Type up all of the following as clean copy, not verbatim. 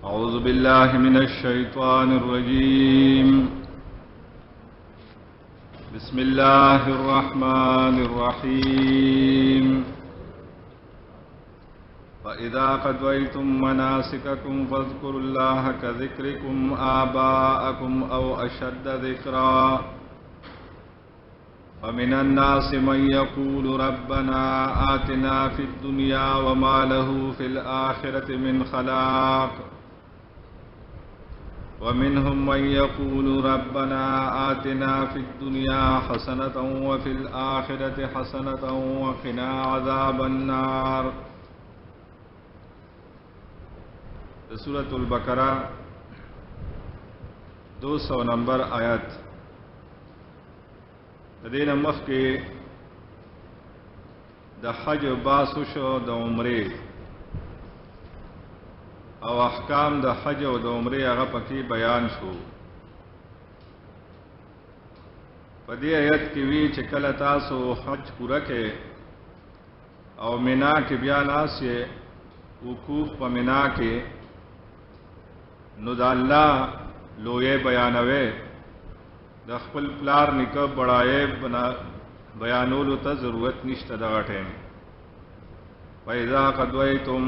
أعوذ بالله من الشيطان الرجيم بسم الله الرحمن الرحيم فإذا قضيتم مناسككم فاذكروا الله كذكركم آباءكم أو أشد ذكرا ومن الناس من يقول ربنا آتنا في الدنيا وما له في الآخرة من خلاق ومنهم من يقول ربنا آتنا في الدنيا حسنة وفي الآخرة حسنة وقنا عذاب النار. سورة البقرہ 200 نمبر آیت. دین مخ کے د حج باسو شو د عمره او احکام د حج او د عمره هغه پکې بیان شو. په دې آیت کې وی چې کله تاسو حج پوره کړئ او مینا کې بیا ناسې وقوف په مینا کې نو د الله لوی بیانوي د خپل پلار نکه بڑای بیانولو ته ضرورت نشته دغه ټیم. فإذا قضيتم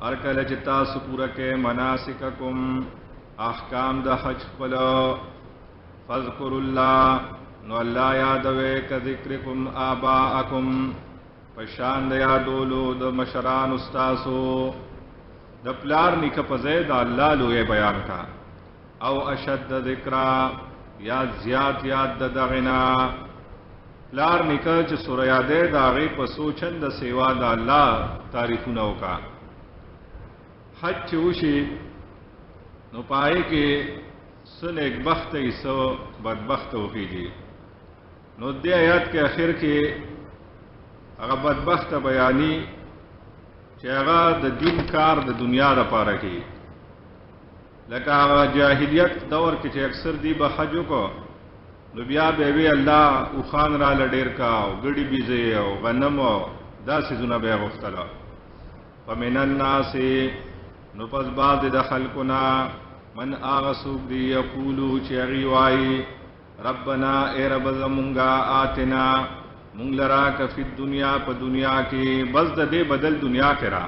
ارکل چې تاسو پوره کې مناسککم احکام د حج خپل فذكروا الله نو الله یادوي کذکرکم آباءکم پشان د یادولو د مشران استاسو د پلار نکه په ځای د الله لوی بیان کا او اشد ذکرا یا زیات یاد د دغنا پلار نکه چې سوره یادې د هغې په سوچن د سیوا د الله تعریفونه وکا. حج چې وشي نو پای کې څه نیکبخت ای څه بدبخت وخیږي. نو دې آیات کې اخر کې هغه بدبخت بیانی چې هغه د دین کار د دنیا لپاره کوي. لکه هغه جاهلیت دور کې چې اکثر دی به حج وکړو نو بیا به وی الله او خان را لډیر کا او ګډي بيزي او غنم او داسې زونه به غوښتله. ومن الناس نو پس بعد د خلقنا من اغسوک دی یقولو چې هغه وایي ربنا اے رب زمونږه آتنا مونږ لرا کفی دنیا په دنیا کې بس د دې بدل دنیا کې را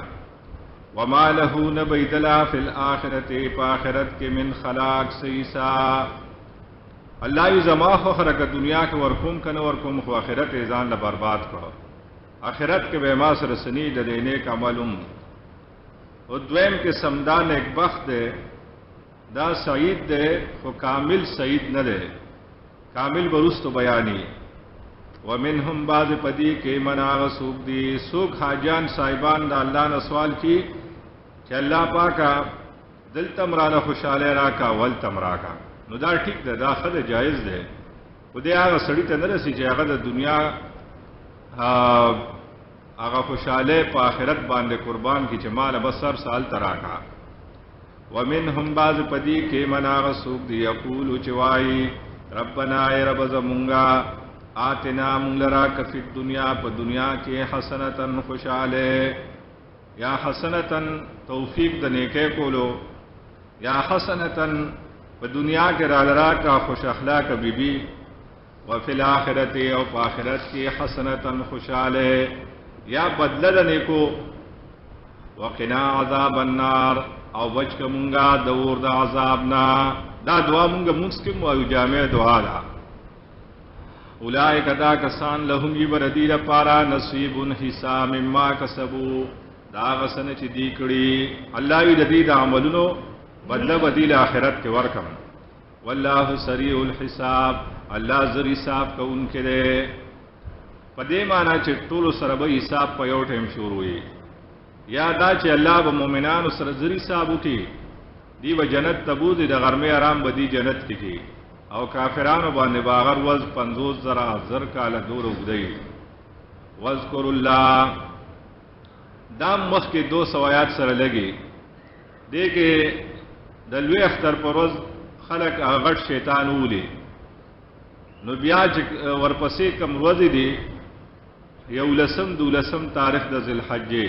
وما له نبیدلا فی الاخرت په آخرت کې من خلاق سیسا. الله ی زما خو خرک دنیا کې ورکوم کنه ورکوم خو آخرت ځان له برباد کړو. آخرت کې به ما سره سنی د نیک عملوم او دویم کې سمدان ایک بخت ده دا سعید ده خو کامل سعید نه ده کامل برستو بیانی. ومنهم بعض پدی کې مناغ سوق دی سوق حاجان صاحبان دا الله نه سوال کی چې الله پاکا دل تمرانه خوشاله راکا ول تمراکا. نو دا ٹھیک ده دا خدای جایز ده. خدای هغه سړی ته نه رسی چې هغه د دنیا هغه خوشاله په آخرت باندې قربان کی چې مال بسر سال تراکا. ومنهم بعض پدی کې مناغ سوق دی یقول چوای ربنا ای رب زمونږه آتنا مونلرا کفی دنیا پا دنیا کے حسنتن خوشالے یا حسنتن توفیق دنیکے کولو یا حسنتن پا دنیا کے رالرا کا خوش اخلاق بی بی وفی الاخرت او پا آخرت کی حسنتن خوشالے یا بدل دنیکو وقنا عذاب النار او بچک مونگا دور دا عذابنا. دا دعا مونگا مسکم و جامع دعا دا. اولئک دا کسان لهم یبردی لپارا نصیب حصہ مما کسبو دا غسن چی دی کڑی اللہ وی دی دا عملونو بدل بدیل آخرت کے ورکم. واللہ سریع الحساب اللہ زر حساب کا ان کے دے پدے مانا چی طول سرب حساب پا یو ٹیم شروع ہوئی یا دا چی اللہ با مومنان سر زر حسابو کی دی با جنت تبو دی دا غرم آرام بدی جنت کی او کافرانو باندې باغر وز 50,000 کال دور وګدی. واذکر الله دا مخ کې 200 آیات سره لګي دې کې د لوی اختر پر ورځ خلق غټ شیطان ولي نو بیا ورپسې کوم ورځ دي یو لسم دولسم تاریخ د ذل حجې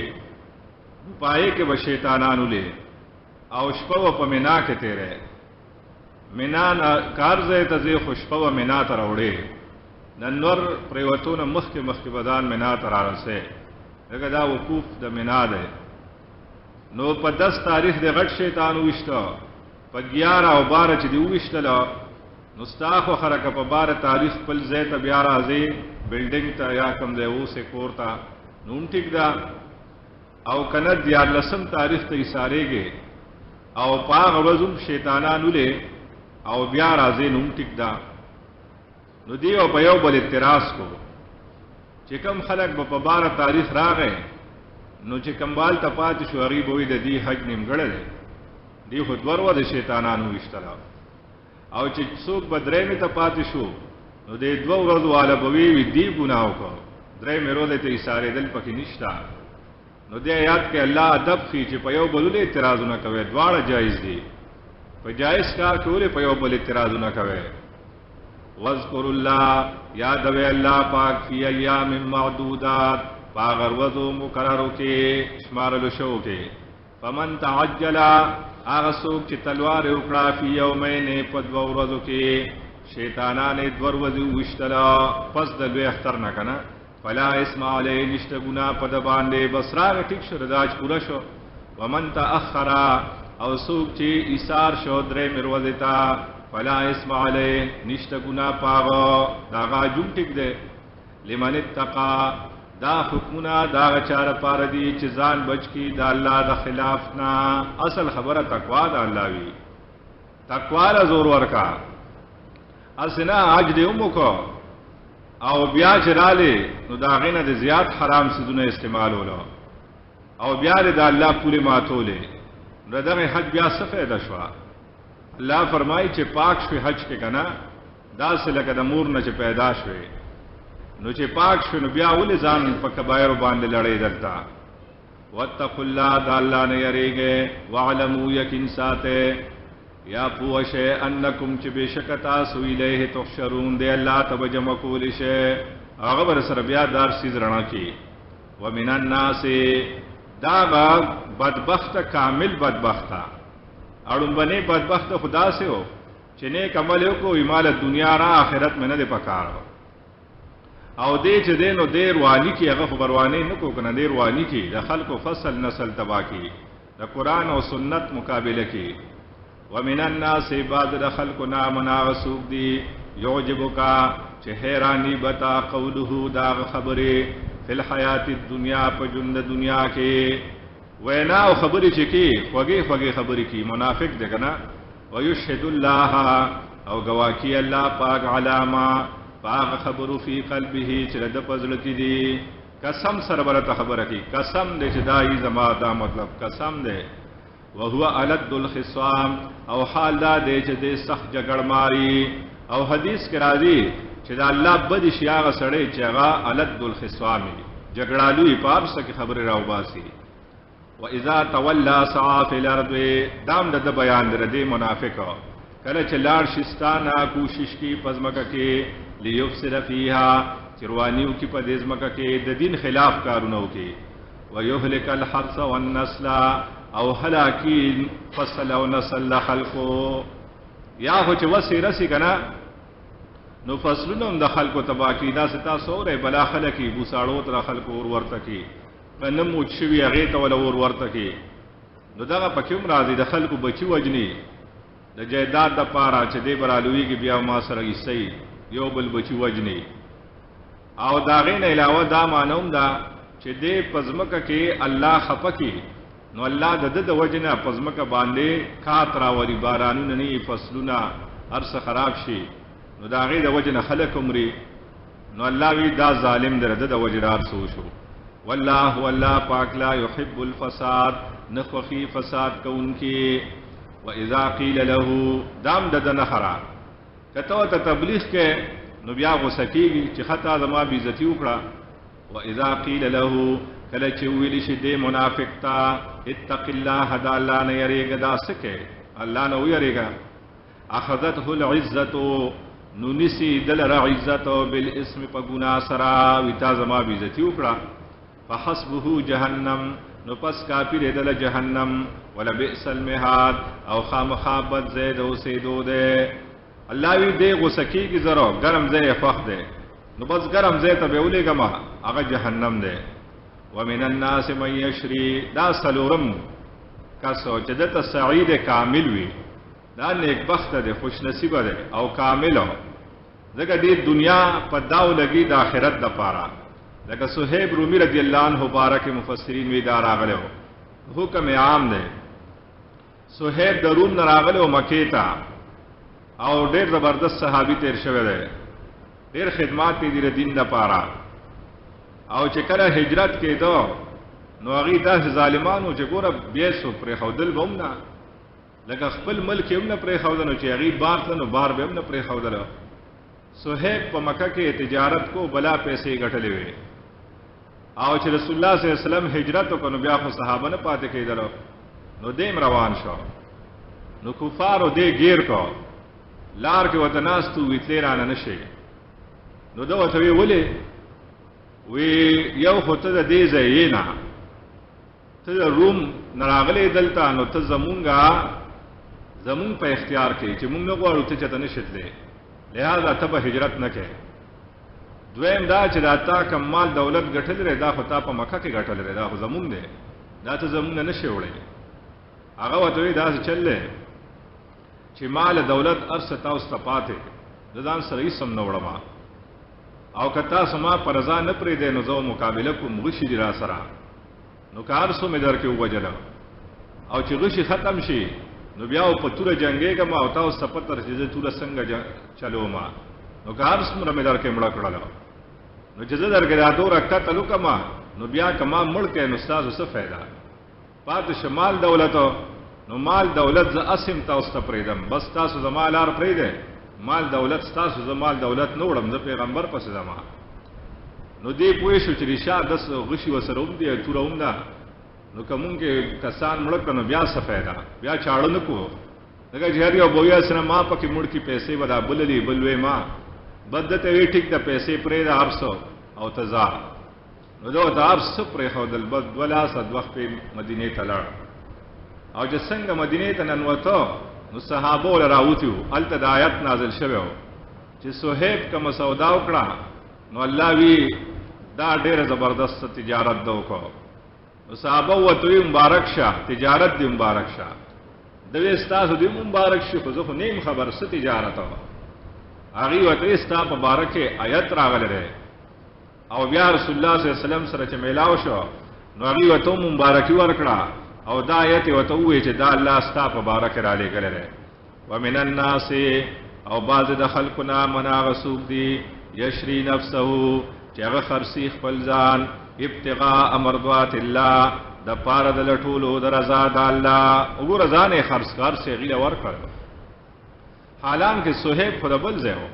पाए के ब शैतानानु ले او شپه و په مینا کې تیرې مینا کارځه ته زه خوشپه و مینا ته راوړې ننور پریوتونه مخکې بدان مینا ته رارسه دغه دا وقوف د مینا ده نو په 10 تاریخ د غټ شیطان وشته په 11 او 12 چې دی وشتله نو ستاخو خرکه په 12 تاریخ خپل ځای ته بیا راځي بلډینګ ته یا کوم ځای اوسه کوړتا نو ټیک دا او کنه 14 تاریخ ته اشارهږي او پاغ ورځم شیطانانو له او بیا راځي نو ټیک دا نو دی او په یو بل اعتراض کو چې کوم خلک په 12 تاریخ راغې نو چې کمبال ته پات شو غریب وې د دې حج نیمګړل دی خو دورو د شیطانانو وشتلا او چې څوک بدرې می ته پات شو نو د دوه ورځو والا بوي وی دی ګناو کو درې مې روزه ته اشاره دل پکې نشتا نو دې یاد کې الله ادب خي چې په یو بل له اعتراضونه کوي دواړه جایز دي په جایز کار کولې په یو بل اعتراضونه کوي واذکر الله یاد وی الله پاک فی ایام معدودات پاغر وضو مقررو کې شمارلو شو کې فمن تعجل هغه څوک چې تلوار وکړه فی یومین په دوه ورځو کې شیطانان دوه ورځې وشتلا پس د لوی اختر نه کنه فلا اسم علی نشته ګنا په د باندې بس راغ ټیک شو رداج پورا شو ومن تاخر او څوک چې ایثار شو درې مروزه تا فلا اسم علی نشته ګنا پاغو دا غاجم ټیک ده لمن اتقى دا حکمنا دا چار پار دی چې ځان بچ کی دا الله د خلاف نه اصل خبره تقوا دا الله وی تقوا له زور ورکا اسنا عجز اومو کو او بیا چراله نو دا غینه د زیات حرام سيزونه استعمالولو او بیا د الله پوره ماتولې نو دغه حج بیا څه فائدہ شو الله فرمایي چې پاک شوی حج کې کنا دا سه لکه د مور نه چې پیدا شوی نو چې پاک شو نو بیا ولې ځان په کبایر باندې لړې درتا واتقوا الله د الله نه یریږي واعلموا یقین ساته یا پوښه انکم چې بشکتا سو الیه تحشرون دی الله تب جمع کول شي هغه بر سره بیا دار سیز رڼا کی ومن الناس دا بدبخت کامل بدبخت اړم باندې بدبخت خدا سے ہو چې نیک عمل کو ایمال دنیا را آخرت میں نه دی پکارو او دې چې دینو دیر وانی کی هغه خبروانی نه کو کنه دیر وانی کی د خلکو فصل نسل تبا کی د قران او سنت مقابله کی ومن الناس بعض د خلکو نامنا غسوق دی یعجبک چې حیرانی بتا قوله دا خبره فی الحیات الدنیا په ژوند دنیا کې وینا او خبرې چې کی خوږی خبرې کی منافق دی کنه ویشهد الله او گواکی الله پاک علامه پاک خبرو فی قلبه چې د پزړه کې دی قسم سره برته خبره کی قسم دې چې دای زما دا مطلب قسم دې وهو الد الخصام او حال دا دې چې دې سخت جګړ ماری او حدیث کې راځي چې دا الله بد شیاغه سړی چې هغه الد الخصام جګړالو پاپ سره خبره راو باسي واذا تولى سعى في الارض دام د بیان درې منافق کله چې لاړ شستانه کوشش کی پزمکه کې لیفسد فیها چروانیو کی په دې ځمکه کې د دین خلاف کارونه وکي ويهلك الحرث والنسل او هلاکی فصل او نسل خلقو یا هو چې وسیره سي کنه نو فصلونه د خلقو تبا کی دا ستا سوره بلا خلقی بوساړو تر خلقو ور ورته کی نمو شوی هغه ته ول ور ورته کی نو دا پکې مرادي د خلقو بچي وجني د جیداد د پاره چې دی برالوی کې بیا ما سره یې یو بل بچی وجنی او داغین علاوه دا مانوم دا چې دې پزمکه کې الله خفکی نو الله د وجنه پزمکه باندې خاطر وری بارانونه نه فصلونه هرڅ خراب شي نو داغې د وجنه خلق عمرې نو الله وی دا ظالم در د وجرار سو شو والله پاک لا يحب الفساد نخفي فساد کونکي واذا قيل له دام د نخرا کته ته تبلیغ کې نو بیا غوسکیږي چې خطا زما بی عزتی وکړه واذا قيل له کله چې ویل شي د منافق تا اتق الله هدا الله نه یریګا دا سکه الله نه یریګا اخذته العزه نو نسی دل را عزت بالاسم په ګنا سرا وتا زما بی عزتی وکړه فحسبه جهنم نو پس کافی ریدل جہنم ولبئس المہاد او خامخابت زید اوسیدو دے اللہ وی دے غسکی کی ذرو گرم زے فخ دے نو بس گرم زے تا بیولی گما اگا جہنم دے ومن الناس من یشری دا سلورم کسو چدت سعید کامل وی دا نیک بخت دے خوش نصیب دے او کاملو زکا دی دنیا پا داو لگی دا آخرت دا پارا لکہ صہیب رومی رضی اللہ عنہ بارک مفسرین وی دا راغلے ہو حکم عام دے صہیب دا روم نراغلے ہو مکیتا او دیر زبردست صحابی تیر شوے دے دیر خدمات تی دیر دین دا پارا او چکل ہجرت کے دو نو اغی دا ظالمانو چه گورا بیسو پری خودل بمنا لکہ خپل ملک امنا پری خودلو چه اغی بار تنو بار بے امنا پری خودلو صہیب پا مکہ کے تجارت کو بلا پیسے گٹھلے ہوئے او چې رسول الله صلی الله علیه وسلم هجرت وکړو بیا خو صحابه نه پاتې کېدل نو دیم روان شو نو کفارو دې گیر کو لار کې وتناستو ویتلې رانه نشي نو دا وته ویلې وی یو خو ته دې زینا ته روم نراغلې دلته نو ته زمون په اختیار کې چې مونږ نه غواړو ته چته نشتلې لہذا ته هجرت نه کې دویم دا چې دا تا کم مال دولت ګټل لري دا خو تا په مکه کې ګټل لري دا خو زمون دی دا ته زمون نه شي وړي هغه وته دا چلې چې مال دولت ارسه تاسو ته پاتې ځان سره یې سم نه وړما او کتا سما پر رضا نه پرې دی نو زو مقابله کوم غشي دی را سره نو کار سو مې درکې وجل او چې غشي ختم شي نو بیا په توره جنگېګم او تاسو پتر چې توره څنګه چلو ما نو کار سمره مې درکې مړ کړل نو چې درکې دا دور کتلو کما نو بیا کما مړ کې نو تاسو څه फायदा پات شمال دولت نو مال دولت ز اسم تاسو ته پریدم بس تاسو زمالار پریده مال دولت تاسو زمال دولت نو وړم ز پیغمبر پس زما نو دی پوه شو چې رشاد دس غشي وسروم دی توروم دا نو کوم کې کسان مړ کنه بیا څه फायदा بیا چاړو نکو دغه جهري او بویا سره ما پکې مړ کی پیسې ودا بللی بلوي ما بدته وی ټیک د پیسې پرې د ارسو او تزا نو دا د ارس پرې خو دل بد ولا صد وخت مدینه ته لاړ او چې څنګه مدینه ته ننوته نو صحابه ول راوتیو الته د آیت نازل شوه چې صہیب کوم سودا وکړه نو الله وی دا ډېر زبردست تجارت دوکو نو صحابه وته مبارک شه تجارت دی مبارک شه د وستاسو دی مبارک شه خو زه نیم خبر ست تجارت هغه وته استا مبارکه آیت راغله او بیا رسول الله صلی الله علیه وسلم سره چې میلاو شو نو هغه وته مبارکي ورکړه او دا آیت وته وې چې دا الله استا مبارک را لګره ومن الناس او بعض د خلقنا مناغسوب دی یشری نفسه چې هغه خرسی خپل ځان ابتغاء مرضات الله د پاره د لټولو د رضا د الله وګور ځانې خرڅکار سي غیله ورکړ حالانکه صہیب خود بل زهو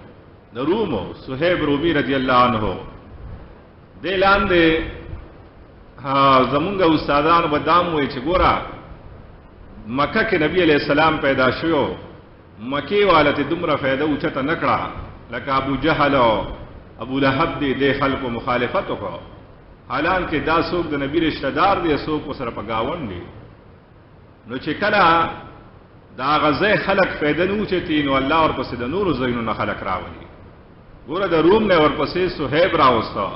د رومو صہیب رومی رضی الله عنه دلان دې زمونږ استادان بدام وای چې ګورا مکه کې نبی علیہ السلام پیدا شو مکی والته دومره فائدہ اوچته نکړه لکه ابو جهل او ابو لهب دې د خلکو مخالفت وکړه حالانکه دا څوک د نبی رشتہ دار دی څوک سره په گاوند دی نو چې کله دا غزه خلق فائدہ نو چتی نو الله ورپسې د نور زینو نه خلق راولي ګوره د روم نه ورپسې صہیب راوستا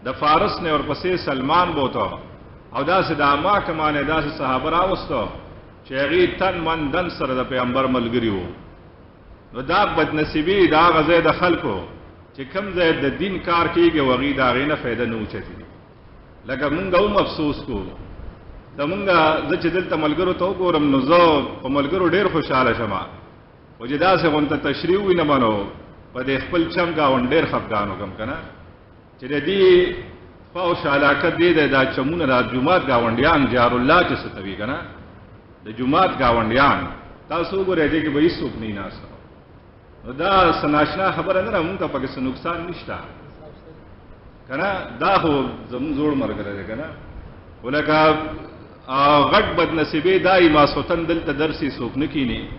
د فارس نه ورپسې سلمان بوته او داسې د اما کمانه داسې صحابه راوستا چې هغه تن من دن سره د پیغمبر ملګری وو نو دا بدنصیبی دا غزه د خلکو چې کم ځای د دین کار کیږي وغي دا غینه فائدہ نو چتی لکه مونږ هم افسوس کو د مونږه د چې دلته ملګرو ته وګورم نو زه په ملګرو ډېر خوشاله شم او چې داسې غونته تشریح وي نه منو په دې خپل چم ګاونډ ډېر خفګان وکم که نه چې د دې فوش علاقه دی دا چمونه د جومات ګاونډیان جار الله چې څه توي که نه د جومات ګاونډیان تاسو وګورئ دې کې به هېڅوک نه ناست نو دا سناشنا خبره نه ده مونږ ته پکې څه نقصان نشته که نه دا خو زمونږ زوړ ملګری دی که نه ولکه غټ بدنصیبې دای ما سوتن دلته درسي څوک نه کینی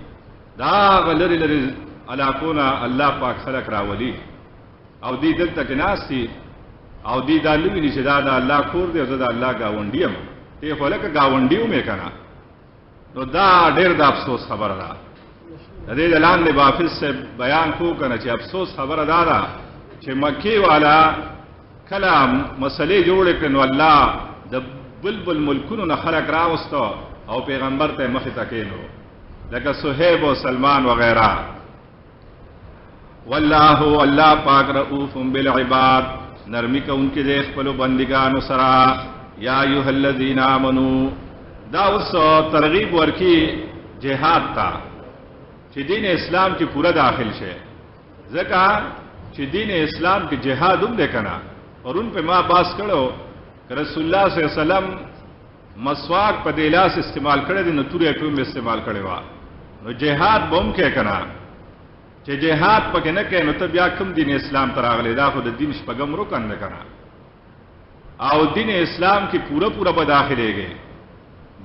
دا لري لري علاقونه الله پاک خلق راولي او دې دلته کې ناستي او دې دا نوی نشي دا الله کور دی او دا الله گاونډیم ته خو لکه گاونډیو مې کنه. نو دا ډېر د افسوس خبره ده. د دې لاندې حافظ سے بیان کو کنه چې افسوس خبره ده چې مکی والا کلام مسلې جوړ کړي نو الله د بلبل ملکونو نه خلق راوستو او پیغمبر ته مخې ته کېنو لکه صہیب او سلمان وغیرہ. والله الله پاک رؤوف بالعباد نرمی کا ان کے دے خپل بندگانو سرا. یا ایها الذین آمنو دا اوس ترغیب ورکی جہاد تا چې دین اسلام کی پورا داخل شه ځکه چې دین اسلام کی جہاد هم وکنا اور ان پہ ما باس کړو رسول الله صلی الله علیه وسلم مسواک په دلاس استعمال کړی دی نو تورې ټوم استعمال کړی و نو جهاد بوم کې کنا چې جهاد پکې نه کړي نو ته بیا کوم دین اسلام ته راغلی دا خو د دین شپږم رکن نه کنا او دین اسلام کې پورا به داخليږي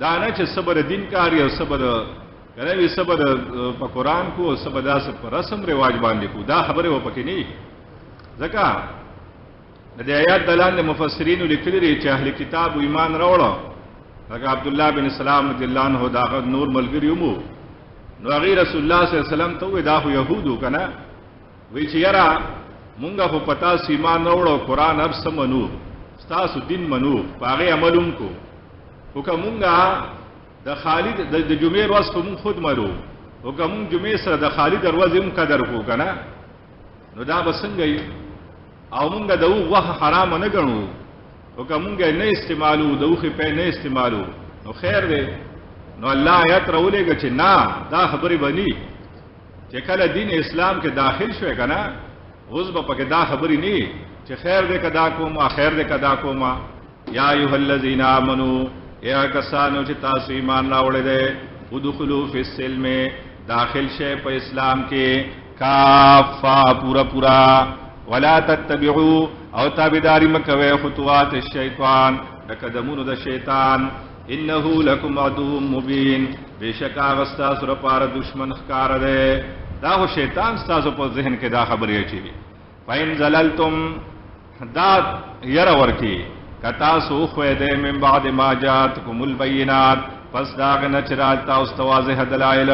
دا نه چې صبر دین کاری او صبر کوي صبر په قران کو او صبر داس په رسم رواج باندې کو دا خبره و پکې نه ځکه د آیات دلان مفسرین لیکلي چې اهل کتاب ایمان راوړو لکه عبد الله بن سلام رضی الله عنه دا نور ملګری ومو نو هغه رسول الله صلی الله علیه وسلم ته دا خو يهودو کنه وی چې یاره مونږه په پتا ایمان راوړو قران هر څه منو تاسو دین منو هغه عملوم کو وکمونږه د خالد د جمعې ورځ په مون خود مرو وکمون جمعې سره د خالد ورځ هم قدر کو کنه نو دا بسنګي او مونږ د وغه حرام نه ګڼو او کومږ نه استعمالو دوخه په نه استعمالو نو خیر دی نو الله آیت راولېږي چې نه دا خبرې بني چې کله دین اسلام کې داخل شوی کنه اوس به پکې دا خبرې نه چې خیر دې کدا کوم خیر دې کدا کوم. یا ایها الذین آمنو یا کسانو چې تاسو ایمان راوړل دي ودخلوا فی السلم داخل شئ په اسلام کې کافا پورا ولا تتبعوا او تابعداري مکوي خطوات الشیطان قدمونو د شیطان انه لكم عدو مبین بشکا غستا سره پار دشمن ښکار ده دا هو شیطان تاسو په ذهن کې دا خبرې اچي فین زللتم دا ير ورکی کتا سو خو دې من بعد ما جاءتكم البينات پس دا غنچرات تاسو واضح دلایل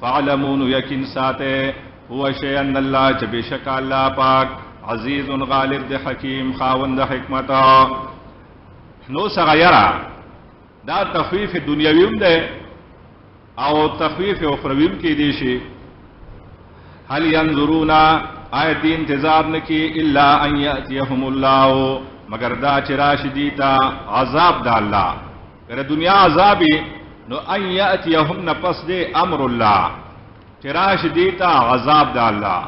فعلمون یقین ساته هو شیء ان الله چې بشک الله پاک عزیز غالب د حکیم خاوند حکمت. نو سغیرا دا تخفیف دنیویم ده او تخفیف اخرویم کی دی شي. هل ينظرون آیت انتظار نکی الا ان یاتیهم الله مگر دا چې راشدی تا عذاب د الله پر دنیا عذابی نو ان یاتیهم نفس دے امر الله چراش دیتا عذاب دا اللہ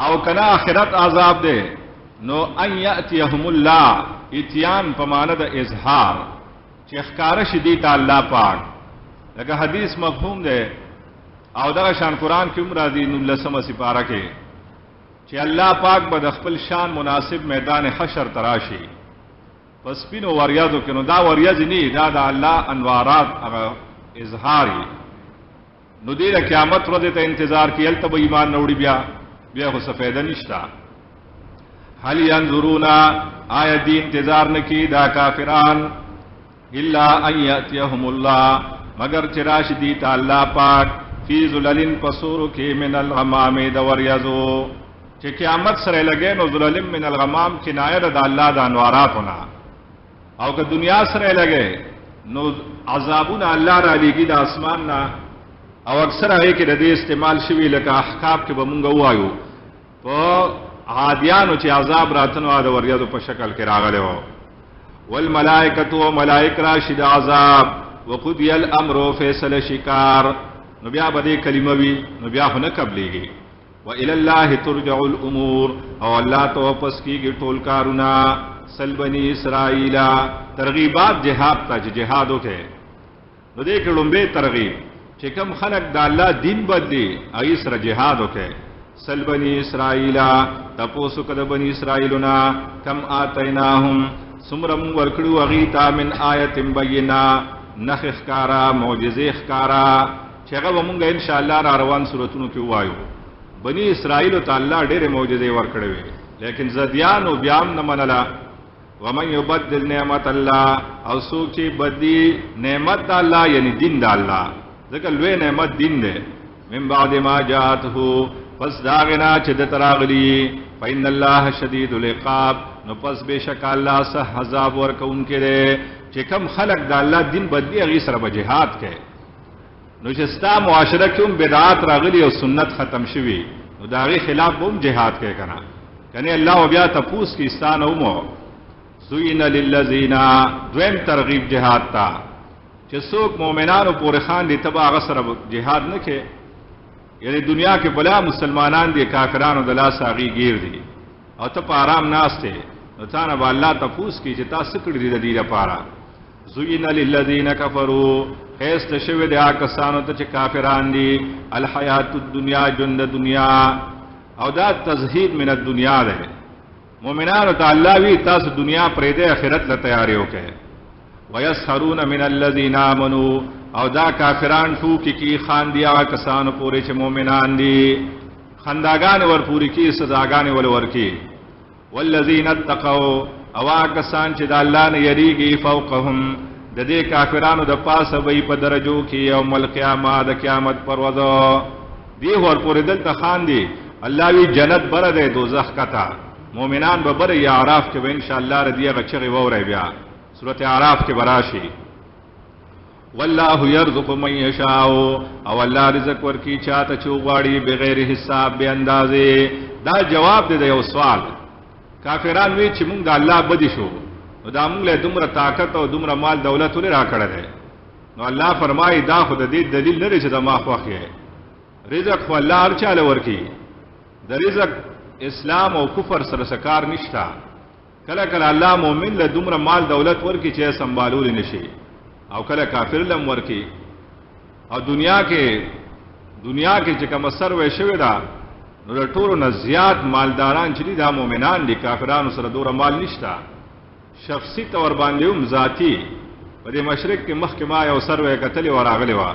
او کنا آخرت عذاب دے نو ان یأتیهم اللہ اتیان پماند اظہار چی اخکارش دیتا اللہ پاک لکہ حدیث مفہوم دے او دا شان قرآن کی امراضی نلسم سپارہ کے چی اللہ پاک بد اخپل شان مناسب میدان حشر تراشی پس پینو وریاضو کنو دا وریاض نی دا اللہ انوارات اظہاری نو دې قیامت ورځ ته انتظار کیل ته ایمان نوړي بیا خو سفیده نشتا. هل ينظرون آیت دی انتظار نکی دا کافران الا ان یاتیهم الله مگر چراش دیتا اللہ پاک فی ظلل پسورو کی من الغمام دا وریزو چې قیامت سره لګې نو ظلل من الغمام کنایه دا الله د انواراتنا او که دنیا سره لګې نو عذابونه الله را لګي د اسمان نه او اکثر هغه کې د دې استعمال شوی لکه احقاب کې به مونږ وایو په عادیانو چې عذاب راتنو د وریاضو په شکل کې راغلی و والملائکه و ملائک راشد عذاب وقضی الامر فیصله شکار نو بیا به کلمه وی نو بیا خو نه قبلېږي و الی الله ترجع الامور او الله ته واپس کیږي ټول کارونه سل بنی اسرائیل ترغیبات جهاد ته جهاد وکړي نو دې کې لومبه ترغیب چې کوم خلق د الله دین بدلی ای سره جهاد وکړي سل بنی اسرائیل تاسو کده بنی اسرائیلنا کم آتیناهم سمرم ورکړو غیتا من آیت بینا نخ خکارا معجزه خکارا چې هغه مونږ ان شاء الله را روان سورتونو کې وایو بنی اسرائیل ته الله ډېر معجزې ورکړې لیکن زدیان او بیام نه منلا वमन युबद्दिल नेमत अल्लाह और सोक ची बदी नेमत अल्लाह यानी दिन दा अल्लाह ज़िक्र लुए नेमत दिन दे मिन बाद मा जातहु पस दागना चिदत रागली फ़इन्न अल्लाह शदीदुल इक़ाब नो पस बेशक अल्लाह स हज़ाब वर को उनके दे चिकम खलक दा अल्लाह दिन बदी अगी सर बजिहाद के नो चिस्ता मुआशरा क्यों बिदात रागली और सुन्नत खत्म शुवी नो दागी खिलाफ बुम जिहाद के कना कने अल्लाह वबिया तपूस की स्थान उमो ज़ुय्यिन लिल्लज़ीना द्वैम तरगीब जिहाद ता चिसोक मोमिनान पूरे खान दी तबा अगसर जिहाद न के यानी दुनिया के बला मुसलमानान दी काफिरान दला सागी गिर दी और तब आराम नास्ते नतान अब अल्लाह तपूस की चिता सिकड़ दी दीरा पारा ज़ुय्यिन लिल्लज़ीना कफरू खैस तशविद आकसानो तच काफिरान दी अल हयातुद दुनिया जुंद दुनिया और दा तज़हीद मिन दुनिया दे मोमिनान अल्लाह भी तास दुनिया प्रेदे आखिरत ल तैयारियों के वयस्खरून मिन अल्लज़ीना आमनू और दा काफिरान ठूकी की खान दिया कसान पूरे च मोमिनान दी खंदागान वर पूरी की सजागान वल वर की वल्लज़ीना तक़ौ अवा कसान च अल्लाह ने यरीगी फौक़हुम ददे काफिरान द पास वही प दरजो की यौमल क़ियामा द क़यामत पर वदो दी और पूरे दिल तखान दी अल्लाह भी जन्नत बर दे दोज़ख का था मोमिनान बबर या आराफ के इंशाअल्लाह रदिया बच्चे वो रह गया सूरत आराफ के बराशी वल्लाहु यर्ज़ुक़ु मन यशाउ और अल्लाह रिज़्क़ वर की चात चुगवाड़ी बगैर हिसाब बे अंदाजे दा जवाब दे दे सवाल काफिरान वे चिमुंग दा अल्लाह बदिशो दा मुंग ले दुमरा ताकत और दुमरा माल दौलत उले राकड़ दे नो अल्लाह फरमाई दा खुद दी दलील न रिच दा माखवाख है रिज़्क़ अल्लाह हर चाले वर की द रिज़्क़ इस्लाम और कुफर सरसकार निष्ठा कला कला अल्लाह मोमिन ल दुमरा माल दौलत वर की चे संभालूली निशी और कला काफिर लम वर की और दुनिया के चिकम असर वैशवेदा टोरो न ज्याद मालदारान चली दा मोमिनान दी काफिरान सर दूर माल निष्ठा शख्सी तौर बांधे जाती बदे मशरक के महकमा और सर्वे कतले और आगले वा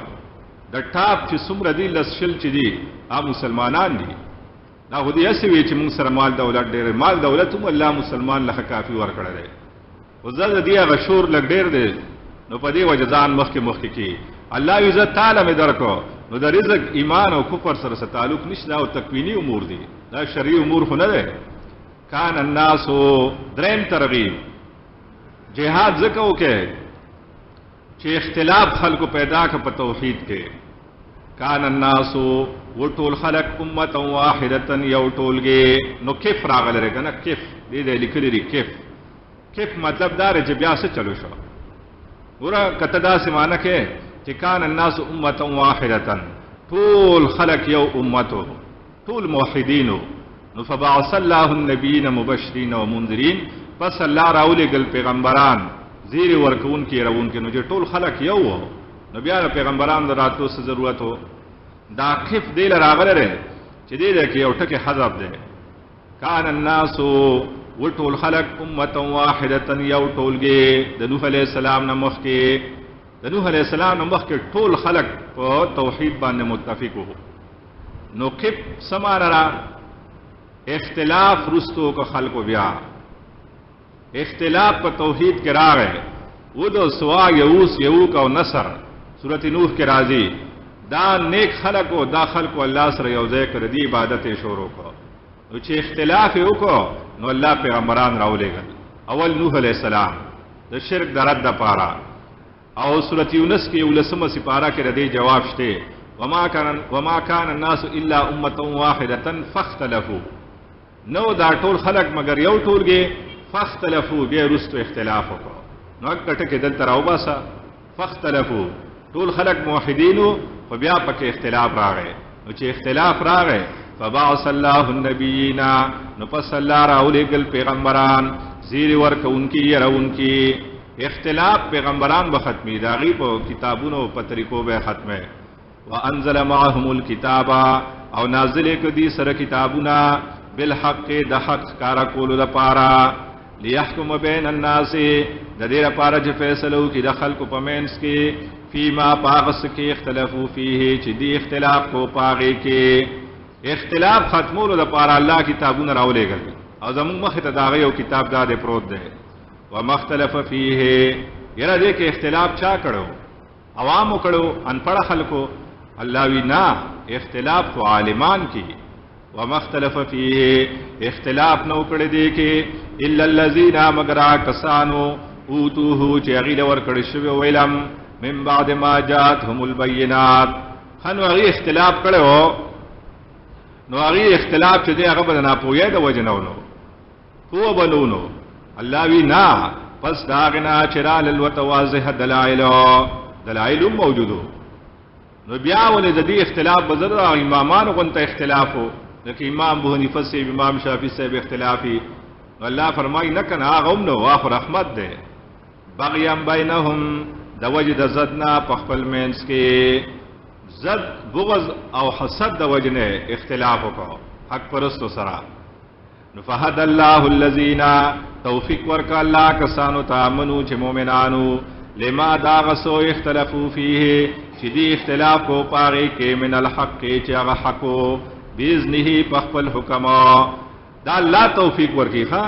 द टाप ची सुमर दी लसशिल ची दी आ मुसलमानान दी ना खुद ऐसे वे ची मुंग सर माल दौलत डेर माल दौलत अल्लाह मुसलमान लख काफी वर कर दे उज्जत दिया गशूर लग डेर दे नो पदी वजजान मुख की अल्लाह इज्जत ताला में दर को नो द रिज़्क़ ईमान और कुफर सर से ताल्लुक निश्ना और तकवीनी उमूर दी ना शरई उमूर हो न दे कान अन्नास हो द्रैम तरगीब जिहाद ज़को के चे इख्तिलाफ खल को पैदा कर प तौहीद के कान अन्नास हो वो टोल खलक उम्मत वाहिदतन यौ टोल गे नो किफ रागल रहेगा ना किफ दे दे लिख ली किफ मतलब दार है जब से चलो शो पूरा कतदा से मानक है कि कान अन्नास उम्मत वाहिदतन टोल खलक यौ उम्मत हो टोल मुवहिदीन हो फ़बअसल्लाहु नबीय्यीन मुबश्शिरीन व मुंज़िरीन बस अल्लाह राउल गल पैगंबरान जीर वर्कून की रऊन के मुझे टोल खलक यौ हो नबिया पैगंबरान रातों से जरूरत हो दाखिफ दिल रागल रे चिदे दे के उठ के हज़ब दे कान अन्नास वो टोल खलक उम्मत वाहिदतन यौ टोल गे नूह अलैहिस्सलाम नमख के नूह अलैहिस्सलाम नमख के टोल खलक तौहीद बाने मुत्तफिक हो नोखिफ समारा इख्तिलाफ रुस्तों का खल को ब्या इख्तिलाफ पर तौहीद के राग है वो दो सुआ यऊस यऊक और नसर सूरत नूह के राजी दा नेक खलक हो दाखल को अल्लाह सर यौज़े कर दी इबादत शोरों को उचे इख्तिलाफ है को नो अल्लाह पैगंबरान राउलेगल अवल नूह अलैहिस्सलाम द शिरक दरद द पारा और सूरत यूनुस के उलसम सिपारा के रदे जवाब शते वमा कान अन्नास इल्ला उम्मतन वाहिदतन फख्तलफू नो दा टोल खलक मगर यौ टोल गे फख्तलफू बे रुस्तु इख्तिलाफ को नो कट के दल तराउ बासा फख्तलफू टोल खलक मुवहिदीन व ब्या पके इख्तिलाफ रा गए नुचे इख्तिलाफ रा गए फ़बअसल्लाहु नबिय्यीन नु पसल्ला राउल गल पैगंबरान जीर वर्क उनकी यर उनकी इख्तिलाफ पैगंबरान बखत्मी दागी पो किताबुनो पत्रिको बे खत्म व अंज़ल माहुमुल किताबा और नाजिल को दी सर किताबुना बिल हक़ द हक़ कारा कोल द पारा लियहकुम बैन अन्नास ददेर पारा ज फैसलो की दखल को पमेंस के फीमा पागस के इख्तलाफू फीहे चिदी इख्तिलाफ को पागे के इख्तिलाफ खत्मोल द पारा अल्लाह किताबुना रावले गल और जमुन मख तदागे किताब दादे प्रोत दे ومختلف فيه یره دې کې اختلاف چا کړو عوامو کړو انپړ خلکو الله وینا اختلاف خو عالمان کی ومختلف فيه اختلاف نو کړی دی کې الا الذين مگر کسانو اوتوه چې غیله ور کړی شو ویلم من بعد ما جاءتهم البينات خنو غی اختلاف کړو نو غی اختلاف چې دی هغه بل نه پوهه د وجنونو هو بلونو الله وینا پس داغنا چرال الوتواضح دلائل موجودو نو بیا ولې د دې اختلاف بزر امامانو غونته اختلافو لکه امام ابو حنیفه سے امام شافعی سے اختلافی الله فرمای نه کنه هغه نو واخ رحمت ده بغیم بینهم د وجد زدنا په خپل مینس کې زد بغض او حسد د وجنه اختلاف وکړو حق پرستو سره نفهد الله الذين توفیق ورک الله کسانو تامنو چې مؤمنانو لما داغسو اختلافو فيه چې دی اختلاف کو پاره کې من الحق کې چې هغه حقو باذنه په خپل حکم دا الله توفیق ورکی ښا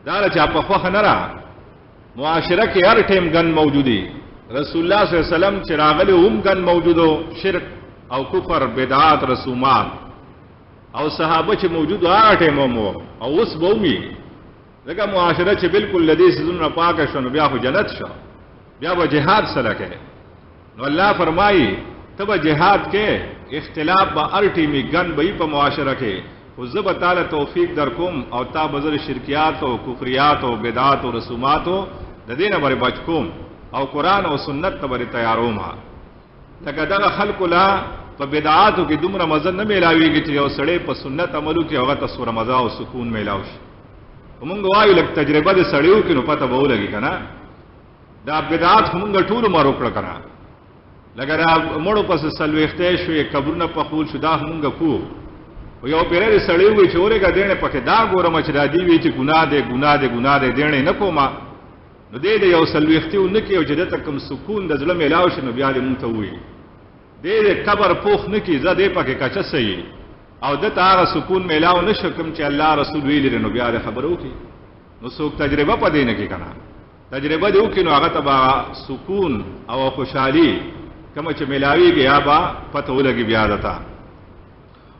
دا چې په خو نه را معاشره کې هر ټیم ګن موجودي رسول الله صلی الله علیه وسلم چې راغلي هم ګن موجودو شرک او کفر بدعات رسومات او صحابه چې موجود هغه ټیم مو او اوس بومي دغه معاشره چې بالکل لدی سيزونه پاک شونه بیا خو جنت شو بیا به جهاد سره کې نو الله فرمایي تب جهاد کې اختلاف به هر ټیمي ګن به په معاشره کې خو زب تعالی توفیق در کوم او تا بزر شرکیات او کفریات او بدعات او رسومات د دینه باندې بچ کوم او قران او سنت ته باندې تیاروم لکه دا خلق لا په بدعاتو کې دومره مزه نه میلاویږي چې یو سړی په سنت عملو کې هغه ته سوره مزه او سکون میلاوي موږ وایو لکه تجربه د سړیو کې نو پته به ولګي کنه دا بدعات موږ ټول مارو کړ کنه لکه را مړو پس سلوخته شوې قبرونه په خول شو دا موږ کو یو پیره سړیو چې اورګه دینه پکې دا ګورم چې دا دی وی چې ګناه دې دینه نه کومه نو دې یو سلوختیو نکي او جدت کم سکون د ظلم علاوه شنو بیا دې مونږ ته وی دې قبر پوخ نکي زده پکې کچا صحیح او د تاغه سکون میلاو نشکم چې الله رسول ویل نو بیا خبرو کی نو څوک تجربه پدې نه کی کنه تجربه دې وکړو هغه تبا سکون او خوشحالي کوم چې میلاویږي یا با پته ولګي بیا دتا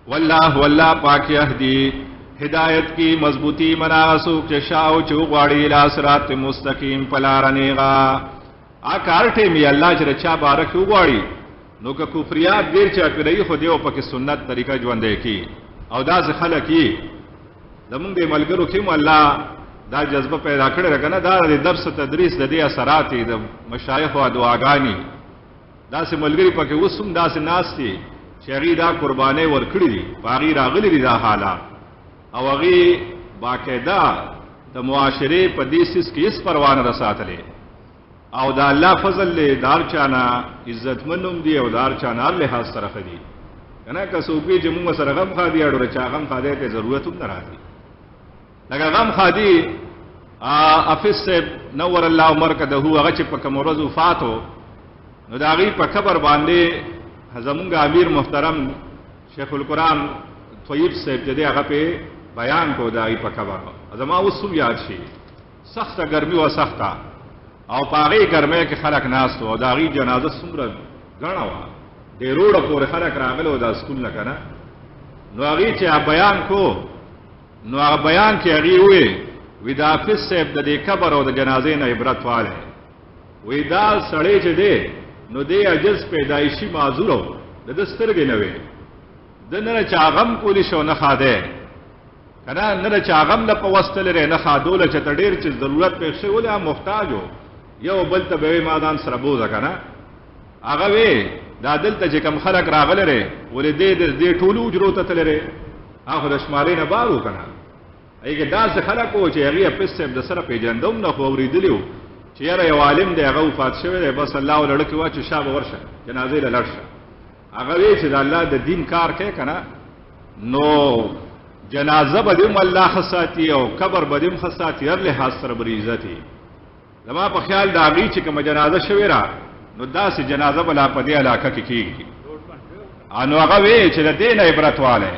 والله پاک يهدي ہدایت کی مضبوطی مناسو چې شاو چې غواړي لا صراط مستقیم پلارنیغا اکارټه می الله چې چا بارک غواړي نو که کفریات ډیر چا کوي خو دیو پکې سنت طریقه ژوندې کی او دا ځ خلک یې زمونږ د ملګرو کې الله دا جذبه پیدا کړی راکنه دا د درس تدریس د دې اثرات د مشایخ او دعاګانی دا سه ملګری پکې وسوم دا سه ناشتي شری دا قربانې ور کړی دي باغی راغلی دي دا حالات او هغه باقاعده د معاشره په دې سیس کې اس پروانه رساتلې او دا الله فضل له دار چانا عزت منوم دی او دار چانا له خاص سره خدي کنه که سوپی چې موږ سره غم خادي اړو چا غم خاده ته ضرورت هم نه راځي لکه غم خادي افس نور الله مرکده هغه چې په کوم ورځ وفاتو نو دا غي په خبر باندې زمونږ امیر محترم شیخ القرآن طیب صاحب جدي هغه په بیان کو دای په خبر ازما اوسو یاد شي سخت ګرمي او سخته او پاغي ګرمه کې خلک ناس او داغي جنازه څومره غاڼه وا د روډ پورې خلک راغلو دا سکول نه کنه نو هغه چې بیان کو نو هغه بیان کې هغه وی دا فس صاحب د دې قبر او د جنازې نه عبرت واله وی دا سړی چې دی نو دې عجز پیدایشي معذور د دسترګې نه وي د نه چاغم کولی شو نه خاده کنه نه چاغم له پوستل لري نه خادول چې تډیر چې ضرورت پېښ شي ولې محتاجو یو بل ته به مادان سره بوزا کنه هغه وی دا دلته چې کم خلک راغله لري ولې دې ټولو جروت ته لري هغه د شمالي نه بارو کنه ایګه داس خلکو چې هغه په سب د سره پیجندوم نه خو ورېدلیو چې یاره یو عالم دی هغه وفات شوی دی بس الله ولړ کې واچو شابه ورشه جنازې له لړشه هغه وی چې د الله د دین کار کوي کنه نو جنازه بدیم الله خصاتی او قبر بدیم خصاتی هر له حاصر بر عزتي زما په خیال دا غي چې کوم جنازه شوی را نو داسې جنازه بلا په دې علاقه کې کیږي انو هغه وی چې د دین عبرت والے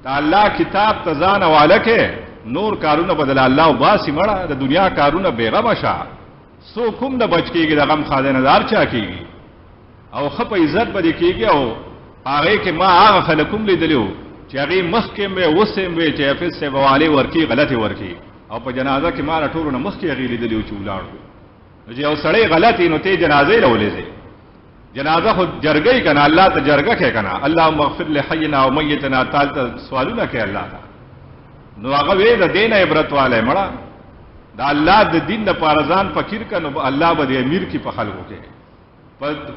دا الله کتاب تزان والے کې نور کارونه بدل الله وباسي مړه د دنیا کارونه بیغمه شه سو کوم د بچ کېږي د غم خادندار چا کېږي او خپ عزت به کېږي او هغه کې ما هغه خلکوم لیدلو چې هغه مخکې مې وسم وي چې حافظ سے بواله ورکی غلطي ورکی او په جنازه کې ما ټولو نه مخکې هغه لیدلو چې ولاړو چې یو سړی غلطي نو ته جنازې لولې جنازه خو جرګي کنه الله ته جرګه کې کنه اللهم اغفر لحينا وميتنا تعال ته سوالونه کې الله ته نو هغه وې د دین عبرت والے مړه دا الله د دین د پارزان فقیر کنه الله به امیر کی په خلکو کې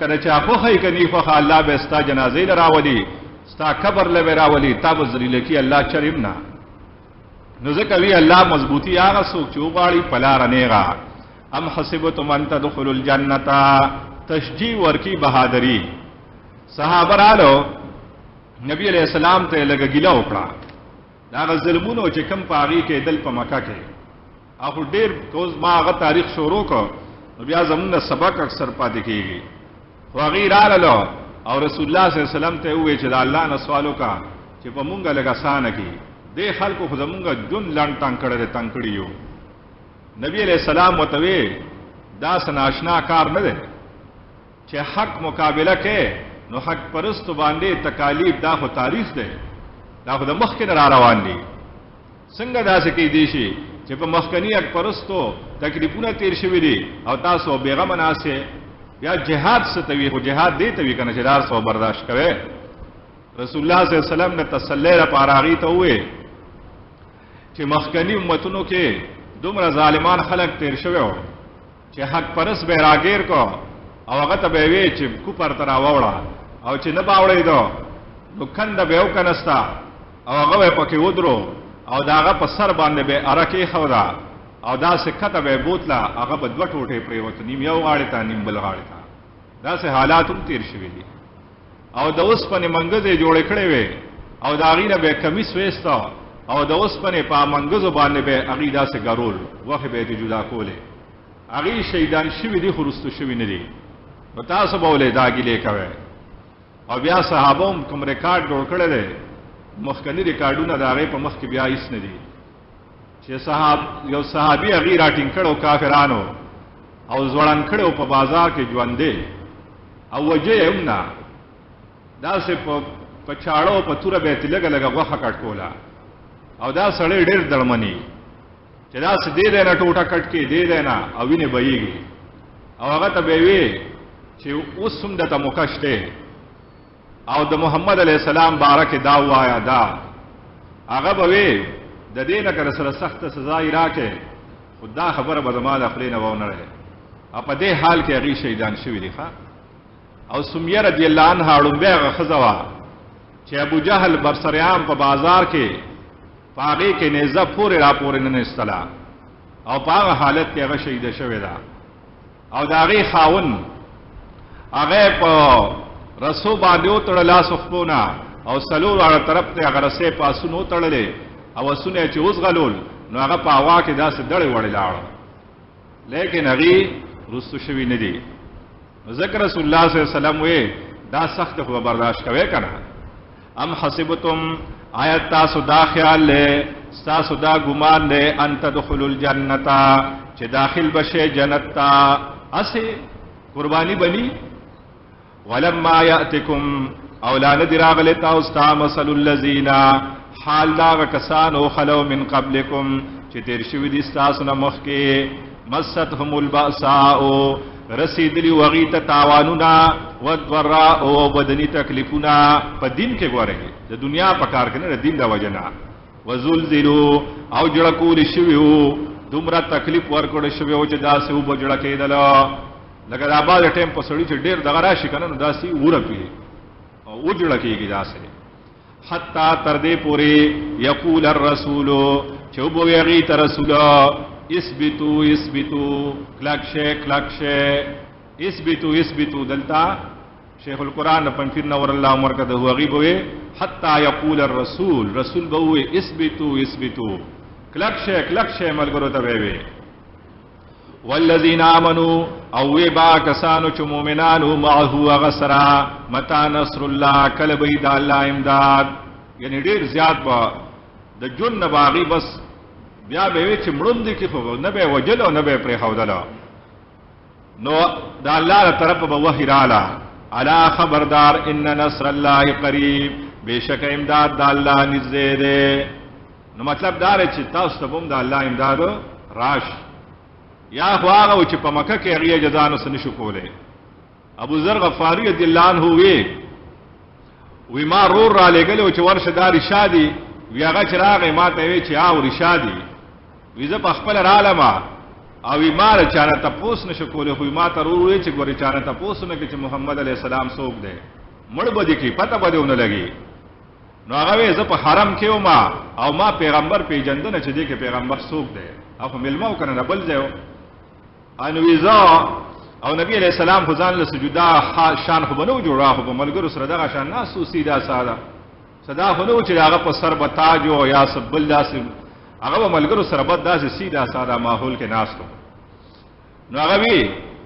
کله چې اخو هي کني فخ الله به استا جنازې لراولي استا قبر له راولي تاب ذلیل کی الله چرمنا نو ځکه وی الله مضبوطی هغه څوک چې وغاړي پلار نهغا ام حسبتم ان تدخلوا الجنه تشجیع ورکی بہادری صحابه رالو نبی علیہ السلام ته لګ ګیلا وکړه دا ظلمونو چې کم پاغي کې دل په مکه کې اخو ډیر کوز ما هغه تاریخ شروع کو بیا زمونږ سبق اکثر پاتې کیږي خو غیر رالو او رسول الله صلی الله علیه وسلم ته وې چې دا الله نه سوالو کا چې په مونږه لګا سان کی دې خلکو خو زمونږ جون لان ټانکړه یو نبی علیہ السلام وتوی دا سناشنا کار نه ده چې حق مقابله کې نو حق پرست باندې تکالیف دا خو تاریخ ده دا خو د مخ کې را روان دي څنګه داسې کې دي شي چې په مخکنی حق پرستو تکلیفونه تیر شوی دي او تاسو بیغمه ناسه یا جهاد ستوي خو جهاد دی ته وی کنه چې دار سو برداشت کوي رسول الله صلی الله علیه وسلم نے تسلی را پاراغي ته وې چې مخکنی امتونو کې دومره ظالمان خلق تیر شوی او چې حق پرست به راګیر کو او هغه ته به وی چې کو پر تر اوړه او چې نه باوړې دو نو کنده به وکنستا او هغه پکې ودرو او داغه په سر باندې به ارکه خودا او دا سکته به بوتلا هغه په دوه ټوټه پریوت نیم یو غاړه ته نیم بل غاړه ته دا سه حالات هم تیر شوی دي او د اوس په منګزه جوړ کړي وي او دا غینه به کمیس وېستا او د اوس په پا منګزو باندې به عقیده سه ګرول وخت به جدا کوله هغه شهیدان شوی دي خرستو شوی نه دي نو تاسو به ولې داګی لیکوي او بیا صحابوم کوم ریکارډ جوړ کړل دي مخکنی ریکارډونه دا غي په مخ کې بیا هیڅ نه دي چې یو صحابي هغه راټینګ کړو کافرانو او ځوړان کړو په بازار کې ژوندې او وجه یمنا دا سه په چاړو په توره به تلګ لګه غوخه کټ کولا او دا سړی ډېر دړمنی چې دا سه دې نه ټوټه کټ کې دې نه او ویني بهيږي او هغه ته به وي چې اوس هم د تموکشته او د محمد علی السلام بارک دا وایا دا هغه به وي د دې نه کړه سره سخت سزا یې راکې خدا خبره به زما د خپل نه وونه لري په دې حال کې هغه شهیدان شوی دي او سمیه رضی الله عنها لومبه خزوا چې ابو جهل برسریام په بازار کې پاغي کې نيزه پورې را پورې نه استلا او په هغه حالت کې هغه شهید شوی دا او دا غي خاون هغه په رسو باندې تړلا سخپونا او سلور على طرف ته هغه رسې پاسونو تړلې او سونه چې اوس غلول نو هغه په هوا کې داسې ډړې وړې لاړ لیکن هغه رسو شوی نه دي ذکر رسول الله صلی الله علیه وسلم وې دا سخت خو برداشت کوي کنه ام حسبتم آیت تاسو دا خیال له تاسو دا ګمان له ان تدخلوا الجنه چې داخل بشه جنت ته اسه قربانی بنی ولما یاتکم اولاد دراغله تاسو مثل الذین حال دا کسانو خلو من قبلکم چې تیر شوی دي تاسو نه مخکې مستهم الباساء رسیدلی وغیت تاوانونا والضراء او بدنی تکلیفونا په دین کې ګورګي د دنیا په کار کې نه دین دا وجنا وزلزلوا او جړکول شویو دومره تکلیف ورکړ شویو چې داسې و بجړه کېدل لکه دا باز ټیم په سړی چې ډیر دغه راشي کنه داسې ورپی او وجړه کېږي داسې حتا تر دې پورې یقول الرسول چې وبو یغی ته رسول اثبتو اثبتو کلکشه اثبتو دلتا شیخ القرآن پنفیر نور اللہ عمر کا دہو غیب ہوئے حتی یقول الرسول رسول بہوئے اثبتو کلکشه ملگرو تبیوے والذین آمنوا اوے با کسانو چو مومنانو معہو اغسرا متا نصر اللہ کلبید اللہ امداد یعنی دیر زیاد با دا جن باغی بس بیا به وی چې مړوند کې خو نه به وجل او نه به پرې خودلا نو دا الله طرف به وحی رااله الا خبردار ان نصر الله قریب بشک امداد د الله نږدې ده نو مطلب دا چې تاسو ته هم د الله امداد راش یا خو هغه چې په مکه کې هغه جزا نو سن شو کوله ابو ذر غفاری رضی الله عنه وی ما رور را لګل چې ورشه دار شادي وی هغه چې راغی ما ته وی چې او رشادي وی زه په خپل عالمه او ما چانه تپوس نشو کوله خو ما ته رور وی چې ګوري چانه تپوس نه کې چې محمد علی السلام څوک دی مړ بده کې پته بده ونه لګي نو هغه زه په حرم کې وما او ما پیغمبر پیجندنه چې دی کې پیغمبر څوک دی او ملمو کنه بل ځای ان ویزا او نبی علیہ السلام خو ځان له سجدا شان خو بنو جوړا خو ملګرو سره دغه شان ناسو سیدا ساده صدا خو نو چې هغه په سر بتاج او یا سبل داس هغه ملګرو سره بد داس سیدا ساده ماحول کې ناستو نو هغه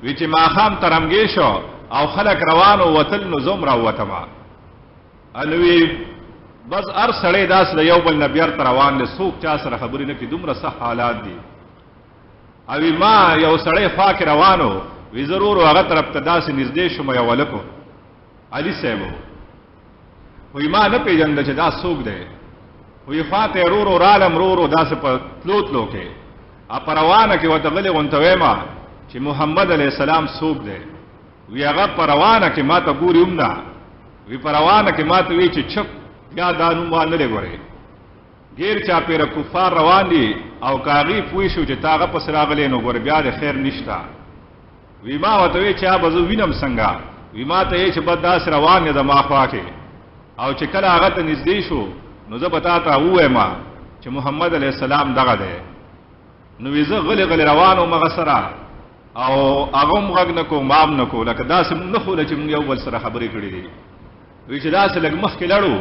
وی چې ما خام ترمګې شو او خلک روانو وتل نو زم را وتما انوی بس ار سړی داس له یو بل نبی ار روان له سوق چا سره خبرې نه کې دومره صح حالات دي او ما یو سړی فاک روانو وی ضرور هغه طرف ته داسې نږدې شوم یو ولکو علي صاحب وی ما نه پیژند چې دا څوک دی وی فاته رورو رالم رورو داسې په تلو کې ا پروانه کې وته غلې غونته ما چې محمد علی السلام څوک دی وی هغه پروانه کې ما ته ګوري ومنا وی پروانه کې ما ته وی چې چپ یا دانو ما نه لګوري غیر چا پیر کفار روان دي او کاغي پوي شو چې تاغه پس راغلې نو ګور بیا د خیر نشتا وی ما وته وی چې ابو وینم څنګه وی ما ته چې بداس روان دي د ماخوا کې او چې کله هغه ته نږدې شو نو زه بتا ته وې ما چې محمد علی السلام دغه دی نو وی زه غلې روانو مغسرا او هغه مغږ نکو مام نکو لکه داسې نه خو چې موږ یو بل سره خبرې کړې دي وی چې داسې لګ مخ کې لړو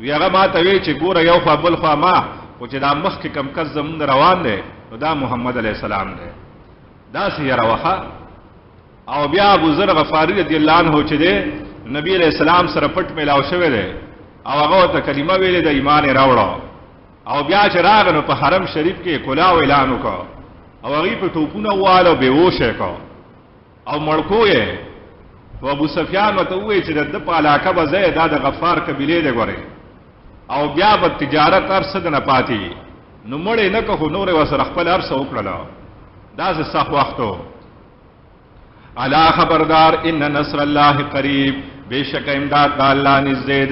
وی هغه ما ته وی چې ګوره یو خو بل خو ما او چې دا مخ کې کم کس زمون روان دی نو دا محمد علی السلام دی داسې یې راوخه او بیا ابو ذر غفاری رضی الله عنه چې دی نبی علیہ السلام سره پټ ملاو شوی دی او هغه ته کلمه ویلې د ایمان راوړو او بیا چې راغنو په حرم شریف کې کلاو اعلان وکړ او هغه په ټوپونه والو بیهوش کو او مړکو یې او ابو سفیان وته وی چې د په علاقه به زید د غفار قبیله دی ګوره او بیا به تجارت ارصد نه پاتې نو مړې نه کو نور وسره خپل ارص وکړه دا څه صح وختو الا خبردار ان نصر الله قریب بشک امداد الله نزدې